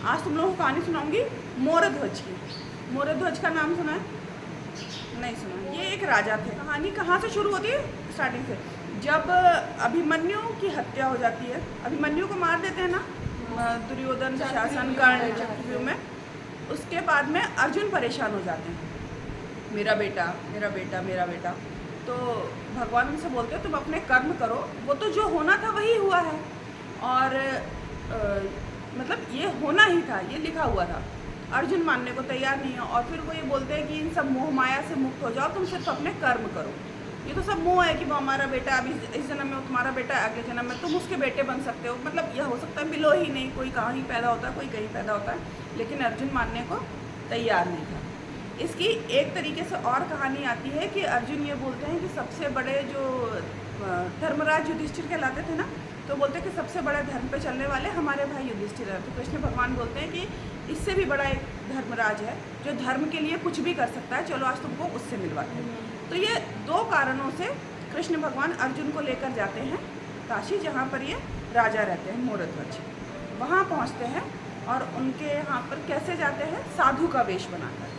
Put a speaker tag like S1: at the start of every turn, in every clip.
S1: आज तुम लोगों को कहानी सुनाऊंगी मोर ध्वज की। मोर ध्वज का नाम सुना है? नहीं सुना। ये एक राजा थे। कहानी कहाँ से शुरू होती है? स्टार्टिंग से, जब अभिमन्यु की हत्या हो जाती है। अभिमन्यु को मार देते हैं ना दुर्योधन, शासन, कर्ण, चक्रव्यूह में। उसके बाद में अर्जुन परेशान हो जाते हैं, मेरा बेटा मेरा बेटा मेरा बेटा। तो भगवान उनसे बोलते हैं तुम अपने कर्म करो, वो तो जो होना था वही हुआ है, और मतलब ये होना ही था, ये लिखा हुआ था। अर्जुन मानने को तैयार नहीं है, और फिर वो ये बोलते हैं कि इन सब मोह माया से मुक्त हो जाओ, तुम सिर्फ अपने कर्म करो। ये तो सब मोह है कि वो हमारा बेटा, अभी इस जन्म में तुम्हारा बेटा, अगले जन्म में तुम उसके बेटे बन सकते हो। मतलब यह हो सकता है मिलो ही नहीं, कोई कहीं पैदा होता है, कोई कहीं पैदा होता है, लेकिन अर्जुन मानने को तैयार नहीं था। इसकी एक तरीके से और कहानी आती है कि अर्जुन ये बोलते हैं कि सबसे बड़े जो धर्मराज युधिष्ठिर कहलाते थे ना, तो बोलते हैं कि सबसे बड़े धर्म पे चलने वाले हमारे भाई युधिष्ठिर है। तो कृष्ण भगवान बोलते हैं कि इससे भी बड़ा एक धर्मराज है जो धर्म के लिए कुछ भी कर सकता है, चलो आज तुमको उससे मिलवाते हैं। तो ये दो कारणों से कृष्ण भगवान अर्जुन को लेकर जाते हैं काशी, जहाँ पर ये राजा रहते हैं मोरध्वज। वहाँ पहुँचते हैं और उनके यहाँ पर कैसे जाते हैं? साधु का वेश बनाकर।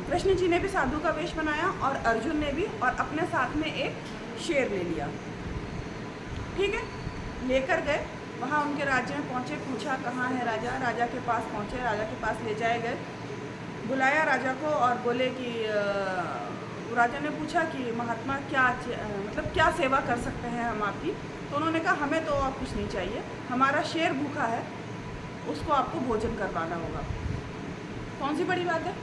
S1: कृष्ण जी ने भी साधु का वेश बनाया और अर्जुन ने भी, और अपने साथ में एक शेर ले लिया। ठीक है, लेकर गए वहाँ उनके राज्य में पहुँचे, पूछा कहाँ है राजा, राजा के पास पहुँचे, राजा के पास ले जाए गए, बुलाया राजा को और बोले कि राजा ने पूछा कि महात्मा क्या मतलब क्या सेवा कर सकते हैं हम आपकी? तो उन्होंने कहा हमें तो और कुछ नहीं चाहिए, हमारा शेर भूखा है, उसको आपको भोजन करवाना होगा। कौन सी बड़ी बात है?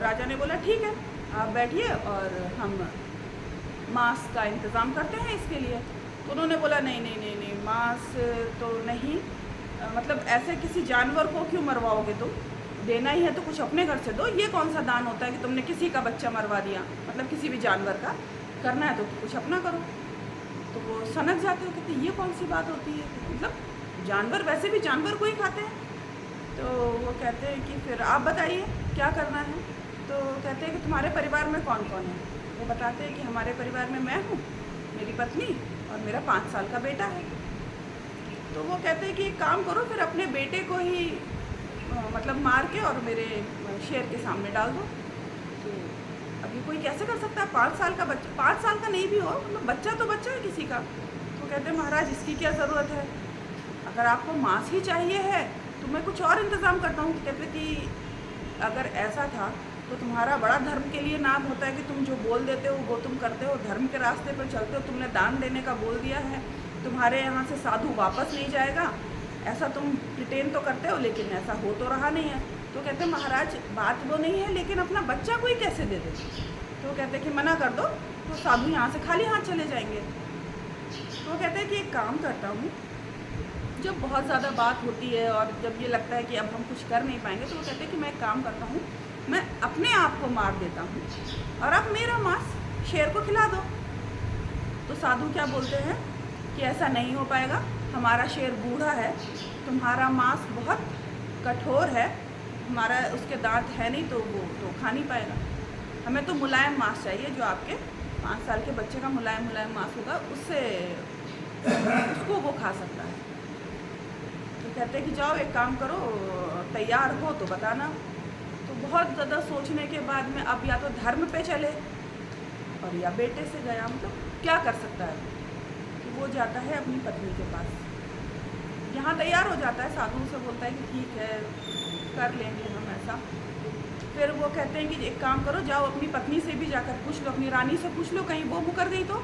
S1: राजा ने बोला ठीक है आप बैठिए और हम मांस का इंतज़ाम करते हैं इसके लिए। तो उन्होंने बोला नहीं नहीं नहीं नहीं, मांस तो नहीं, मतलब ऐसे किसी जानवर को क्यों मरवाओगे तुम? देना ही है तो कुछ अपने घर से दो। ये कौन सा दान होता है कि तुमने किसी का बच्चा मरवा दिया? मतलब किसी भी जानवर का करना है तो कुछ अपना करो। तो वो सनक जाते हो, कहते ये कौन सी बात होती है? मतलब जानवर वैसे भी जानवर को ही खाते हैं। तो वो कहते हैं कि फिर आप बताइए क्या करना है? तो कहते हैं कि तुम्हारे परिवार में कौन कौन है? वो बताते हैं कि हमारे परिवार में मैं हूँ, मेरी पत्नी और मेरा 5 साल का बेटा है। तो वो कहते हैं कि एक काम करो, फिर अपने बेटे को ही मतलब मार के और मेरे शेर के सामने डाल दो। तो अभी कोई कैसे कर सकता है? 5 साल का बच्चा, 5 साल का नहीं भी हो, मतलब बच्चा तो बच्चा है किसी का। तो कहते हैं महाराज इसकी क्या ज़रूरत है, अगर आपको मांस ही चाहिए है तो मैं कुछ और इंतज़ाम करता हूँ। कहते कि अगर ऐसा था तो तुम्हारा बड़ा धर्म के लिए नाम होता है कि तुम जो बोल देते हो वो तुम करते हो, धर्म के रास्ते पर चलते हो, तुमने दान देने का बोल दिया है, तुम्हारे यहाँ से साधु वापस नहीं जाएगा, ऐसा तुम प्रिटेंड तो करते हो, लेकिन ऐसा हो तो रहा नहीं है। तो कहते महाराज बात वो नहीं है, लेकिन अपना बच्चा कोई कैसे दे दे? तो कहते कि मना कर दो तो साधु यहाँ से खाली हाथ चले जाएंगे। तो कहते हैं कि एक काम करता हूँ, जब बहुत ज़्यादा बात होती है और जब ये लगता है कि अब हम कुछ कर नहीं पाएंगे, तो वो कहते हैं कि मैं एक काम करता हूँ, मैं अपने आप को मार देता हूँ और अब मेरा मांस शेर को खिला दो। तो साधु क्या बोलते हैं कि ऐसा नहीं हो पाएगा, हमारा शेर बूढ़ा है, तुम्हारा मांस बहुत कठोर है, हमारा उसके दांत है नहीं तो वो तो खा नहीं पाएगा, हमें तो मुलायम मांस चाहिए, जो आपके 5 साल के बच्चे का मुलायम मुलायम मांस होगा, उससे उसको वो खा सकता है। तो कहते हैं कि जाओ एक काम करो, तैयार हो तो बताना। तो बहुत ज़्यादा सोचने के बाद में अब या तो धर्म पे चले और या बेटे से गया, मतलब क्या कर सकता है? तो वो जाता है अपनी पत्नी के पास, यहाँ तैयार हो जाता है, साधु से बोलता है कि ठीक है कर लेंगे हम ऐसा। फिर वो कहते हैं कि एक काम करो, जाओ अपनी पत्नी से भी जाकर पूछ लो, अपनी रानी से पूछ लो, कहीं वो मुकर गई तो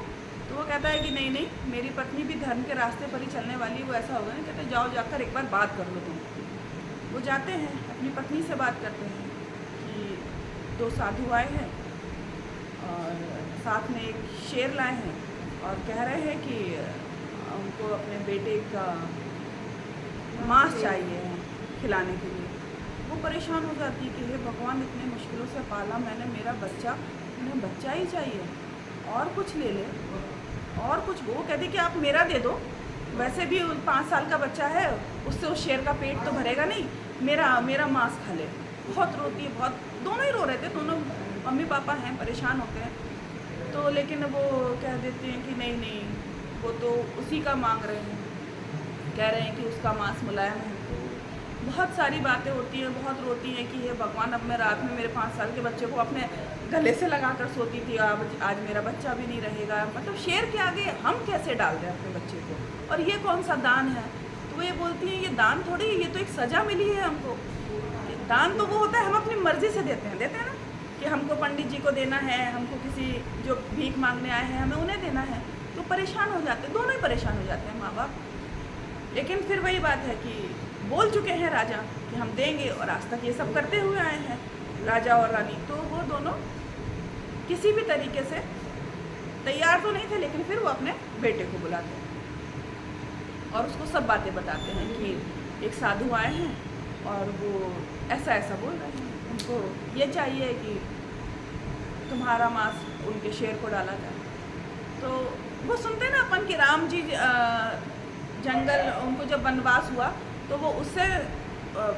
S1: वो कहता है कि नहीं नहीं, मेरी पत्नी भी धर्म के रास्ते पर ही चलने वाली, वो ऐसा होगा नहीं। कहते जाओ जाकर एक बार बात कर लो तुम। वो जाते हैं अपनी पत्नी से बात करते हैं कि 2 साधु आए हैं और साथ में एक शेर लाए हैं और कह रहे हैं कि उनको अपने बेटे का मांस चाहिए खिलाने के लिए। वो परेशान हो जाती है कि हे भगवान, इतने मुश्किलों से पाला मैंने मेरा बच्चा, उन्हें बच्चा ही चाहिए, और कुछ ले ले और कुछ। वो कहते कि आप मेरा दे दो, वैसे भी 5 साल का बच्चा है, उससे उस शेर का पेट तो भरेगा नहीं, मेरा मांस खा ले। बहुत रोती है, बहुत, दोनों ही रो रहे थे, दोनों मम्मी पापा हैं, परेशान होते हैं। तो लेकिन वो कह देते हैं कि नहीं नहीं, वो तो उसी का मांग रहे हैं, कह रहे हैं कि उसका मांस मुलायम है। तो बहुत सारी बातें होती हैं, बहुत रोती हैं कि हे भगवान, अब मैं रात में मेरे 5 साल के बच्चे को अपने गले से लगा कर सोती थी, आज मेरा बच्चा भी नहीं रहेगा। मतलब शेर के आगे हम कैसे डाल दें अपने बच्चे को, और ये कौन सा दान है। तो वो ये बोलती है ये दान थोड़ी, ये तो एक सज़ा मिली है हमको। दान तो वो होता है हम अपनी मर्ज़ी से देते हैं ना, कि हमको पंडित जी को देना है, हमको किसी जो भीख मांगने आए हैं हमें उन्हें देना है, तो परेशान हो जाते हैं, दोनों ही परेशान हो जाते हैं माँ बाप। लेकिन फिर वही बात है कि बोल चुके हैं राजा कि हम देंगे, और आज तक ये सब करते हुए आए हैं राजा और रानी, तो वो दोनों किसी भी तरीके से तैयार तो नहीं थे, लेकिन फिर वो अपने बेटे को बुलाते हैं और उसको सब बातें बताते हैं कि एक साधु आए हैं और वो ऐसा ऐसा बोल रहे हैं, उनको ये चाहिए कि तुम्हारा मांस उनके शेर को डाला जाए। तो वो सुनते हैं ना अपन कि राम जी जंगल, उनको जब वनवास हुआ तो वो उससे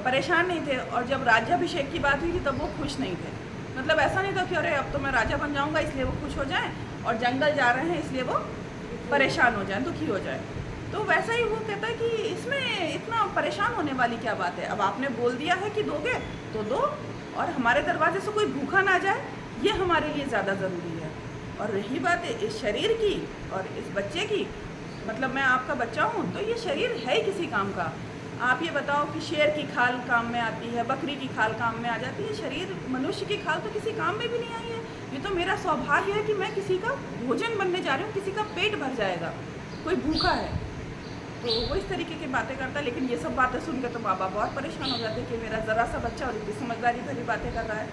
S1: परेशान नहीं थे, और जब राज्याभिषेक की बात हुई थी तब वो खुश नहीं थे। मतलब ऐसा नहीं था कि अरे अब तो मैं राजा बन जाऊंगा इसलिए वो खुश हो जाएं, और जंगल जा रहे हैं इसलिए वो परेशान हो जाएं, दुखी हो जाएं। तो वैसा ही वो कहता है कि इसमें इतना परेशान होने वाली क्या बात है, अब आपने बोल दिया है कि दोगे तो दो, और हमारे दरवाजे से कोई भूखा ना जाए, ये हमारे लिए ज़्यादा ज़रूरी है। और रही बात इस शरीर की और इस बच्चे की, मतलब मैं आपका बच्चा हूँ तो ये शरीर है ही किसी काम का। आप ये बताओ कि शेर की खाल काम में आती है, बकरी की खाल काम में आ जाती है, शरीर मनुष्य की खाल तो किसी काम में भी नहीं आई है। ये तो मेरा सौभाग्य है कि मैं किसी का भोजन बनने जा रही हूँ, किसी का पेट भर जाएगा, कोई भूखा है। तो वो इस तरीके की बातें करता है, लेकिन ये सब बातें सुनकर तो माँ बाप बहुत परेशान हो जाते हैं कि मेरा ज़रा सा बच्चा और इतनी समझदारी भरी बातें कर रहा है।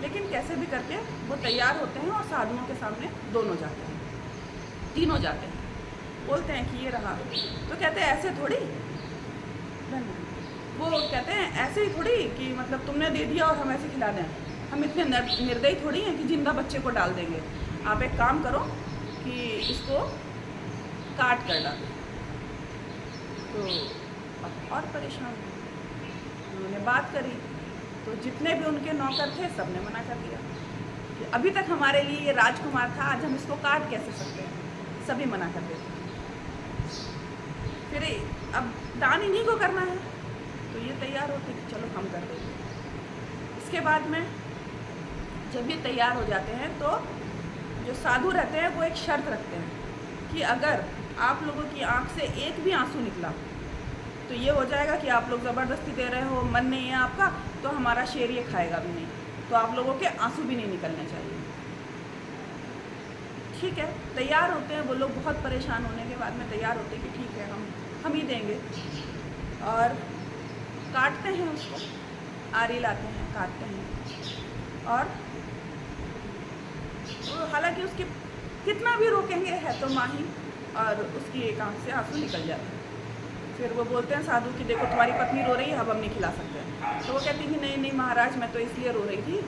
S1: लेकिन कैसे भी करके वो तैयार होते हैं और साधुओं के सामने दोनों जाते हैं, तीनों जाते हैं, बोलते हैं कि ये रहा। तो कहते हैं ऐसे थोड़ी, वो कहते हैं ऐसे ही थोड़ी कि मतलब तुमने दे दिया और हम ऐसे खिला दें, हम इतने निर्दयी थोड़ी हैं कि जिंदा बच्चे को डाल देंगे। आप एक काम करो कि इसको काट कर डालो। तो अब और परेशान हुए, उन्होंने बात करी तो जितने भी उनके नौकर थे सब ने मना कर दिया कि अभी तक हमारे लिए ये राजकुमार था, आज हम इसको काट कैसे सकते हैं, सभी मना कर देते। फिर अब दान इन्हीं को करना है तो ये तैयार होते कि चलो हम कर देंगे। इसके बाद में जब ये तैयार हो जाते हैं तो जो साधु रहते हैं वो एक शर्त रखते हैं कि अगर आप लोगों की आंख से एक भी आंसू निकला तो ये हो जाएगा कि आप लोग ज़बरदस्ती दे रहे हो, मन नहीं है आपका, तो हमारा शेर ये खाएगा भी नहीं, तो आप लोगों के आंसू भी नहीं निकलने चाहिए। ठीक है, तैयार होते हैं वो लोग, बहुत परेशान होने के बाद में तैयार होते हैं कि ठीक है हम ही देंगे, और काटते हैं उसको, आरी लाते हैं, काटते हैं, और हालांकि उसकी कितना भी रोकेंगे है तो माही, और उसकी एक आंख से आंसू निकल जाते हैं। फिर वो बोलते हैं साधु कि देखो तुम्हारी पत्नी रो रही है, अब हम नहीं खिला सकते। तो वो कहती है कि नहीं नहीं महाराज, मैं तो इसलिए रो रही थी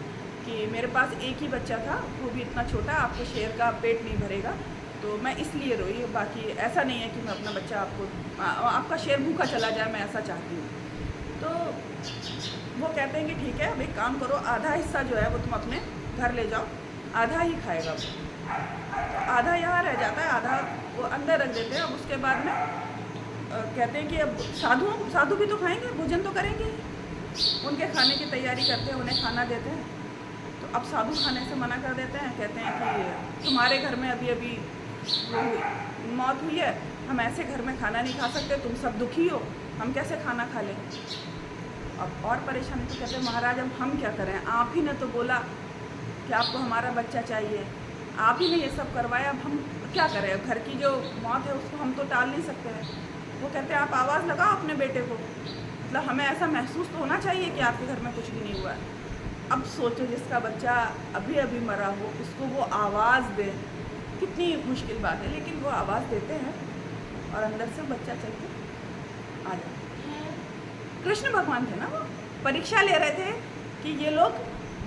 S1: कि मेरे पास एक ही बच्चा था, वो भी इतना छोटा, आपके शेर का पेट नहीं भरेगा, तो मैं इसलिए रोई, बाकी ऐसा नहीं है कि मैं अपना बच्चा आपका शेर भूखा चला जाए, मैं ऐसा चाहती हूँ। तो वो कहते हैं कि ठीक है, अब एक काम करो, आधा हिस्सा जो है वो तुम अपने घर ले जाओ, आधा ही खाएगा वो, तो आधा यहाँ रह जाता है, आधा वो अंदर रख देते हैं। अब उसके बाद में कहते हैं कि अब साधु भी तो खाएंगे, भोजन तो करेंगे, उनके खाने की तैयारी करते हैं, उन्हें खाना देते हैं। तो अब साधु खाने से मना कर देते हैं, कहते हैं कि तुम्हारे घर में अभी अभी मौत हुई है, हम ऐसे घर में खाना नहीं खा सकते, तुम सब दुखी हो, हम कैसे खाना खा लें। अब और परेशानी, तो कहते हैं महाराज अब हम क्या करें, आप ही ने तो बोला कि आपको हमारा बच्चा चाहिए, आप ही ने ये सब करवाया, अब हम क्या करें, घर की जो मौत है उसको हम तो टाल नहीं सकते हैं। वो कहते हैं आप आवाज़ लगाओ अपने बेटे को, मतलब हमें ऐसा महसूस तो होना चाहिए कि आपके घर में कुछ भी नहीं हुआ है। अब सोचो जिसका बच्चा अभी अभी मरा हो उसको वो आवाज़ दे, कितनी मुश्किल बात है, लेकिन वो आवाज़ देते हैं और अंदर से बच्चा चल के आ जाता है। कृष्ण भगवान थे ना, वो परीक्षा ले रहे थे कि ये लोग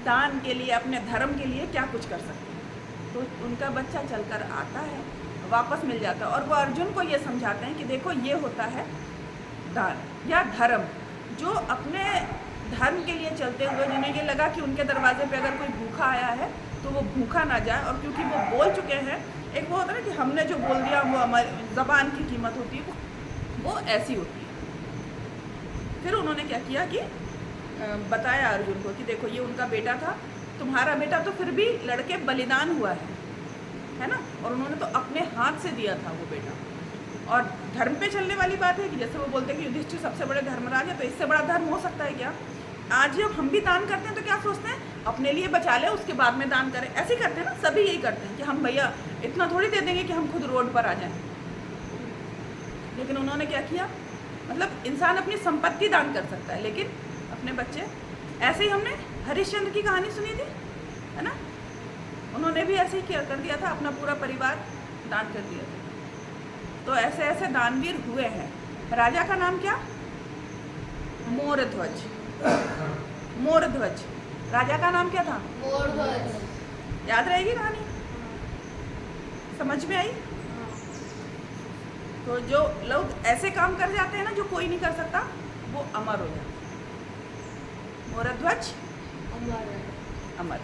S1: दान के लिए, अपने धर्म के लिए क्या कुछ कर सकते हैं। तो उनका बच्चा चलकर आता है, वापस मिल जाता है, और वो अर्जुन को ये समझाते हैं कि देखो ये होता है दान या धर्म, जो अपने धर्म के लिए चलते हुए, जिन्हें ये लगा कि उनके दरवाजे पे अगर कोई भूखा आया है तो वो भूखा ना जाए, और क्योंकि वो बोल चुके हैं, एक वो होता है ना कि हमने जो बोल दिया वो हमारी ज़बान की कीमत होती है, वो ऐसी होती है। फिर उन्होंने क्या किया कि बताया अर्जुन को कि देखो ये उनका बेटा था, तुम्हारा बेटा तो फिर भी लड़के बलिदान हुआ है ना, और उन्होंने तो अपने हाथ से दिया था वो बेटा। और धर्म पे चलने वाली बात है कि जैसे वो बोलते हैं कि युधिष्ठिर सबसे बड़े धर्मराज है, तो इससे बड़ा धर्म हो सकता है क्या? आज जब हम भी दान करते हैं तो क्या सोचते हैं, अपने लिए बचा ले उसके बाद में दान करें, ऐसे ही करते हैं ना, सभी यही करते हैं कि हम भैया इतना थोड़ी दे देंगे कि हम खुद रोड पर आ जाएं। लेकिन उन्होंने क्या किया, मतलब इंसान अपनी संपत्ति दान कर सकता है लेकिन अपने बच्चे, ऐसे ही हमने हरिश्चंद्र की कहानी सुनी थी, है ना, उन्होंने भी ऐसे ही कर दिया था, अपना पूरा परिवार दान कर दिया था। तो ऐसे ऐसे दानवीर हुए हैं। राजा का नाम क्या? मोरध्वज। मोरध्वज राजा का नाम क्या था? मोरध्वज। याद रहेगी कहानी, समझ में आई? तो जो लोग ऐसे काम कर जाते हैं ना जो कोई नहीं कर सकता, वो अमर हो जाता है। मोरध्वज अमर।